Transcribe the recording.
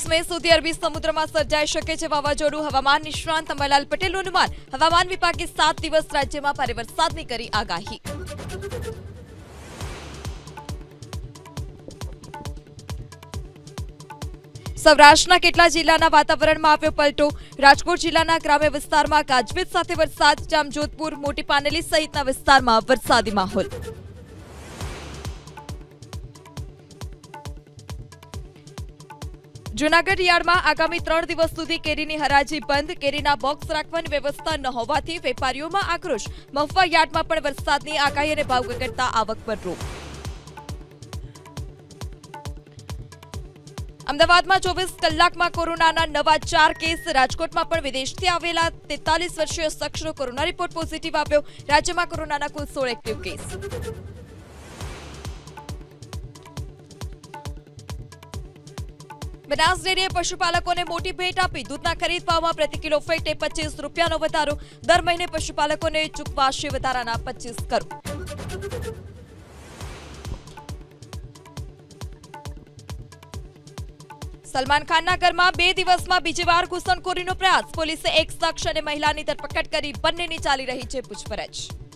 મે સુધી અરબી સમુદ્રમાં સર્જાઈ શકે છે વાવાઝોડું. હવામાન નિષ્ણાંત અંબાલાલ પટેલનું અનુમાન. હવામાન વિભાગે 7 દિવસ રાજ્યમાં ભારે વરસાદની કરી આગાહી. સૌરાષ્ટ્રના કેટલા જિલ્લાના વાતાવરણમાં આવ્યો પલટો. રાજકોટ જિલ્લાના ગ્રામ્ય વિસ્તારમાં ગાજવીજ સાથે વરસાદ. જામજોધપુર, મોટી પાનેલી સહિતના વિસ્તારમાં વરસાદી માહોલ. જૂનાગઢ યાર્ડમાં આગામી 3 દિવસ સુધી કેરીની હરાજી બંધ. કેરીના બોક્સ રાખવાની વ્યવસ્થા ન હોવાથી વેપારીઓમાં આક્રોશ. મહુવા યાર્ડમાં પણ વરસાદની આગાહી અને ભાવ ઘટતા આવક પર રોક. અમદાવાદમાં 24 કલાકમાં કોરોનાના નવા 4 કેસ. રાજકોટમાં પણ વિદેશથી આવેલા 43 વર્ષીય શખ્સનો કોરોના રિપોર્ટ પોઝિટિવ આવ્યો. રાજ્યમાં કોરોનાના કુલ 16 એક્ટિવ કેસ. બનાસ ડેરીએ પશુપાલકોને મોટી ભેટ આપી. દૂધના ખરીદ ભાવમાં પ્રતિ કિલો ફેટે ₹25નો વધારો. દર મહિને પશુપાલકોને ચૂકવાશે વધારાના 25 કરોડ. સલમાન ખાનના ઘરમાં 2 દિવસમાં બીજી વાર ઘૂસણખોરીનો પ્રયાસ. પોલીસે એક શખ્સ અને મહિલાની ધરપકડ કરી. બંનેની ચાલી રહી છે પૂછપરછ.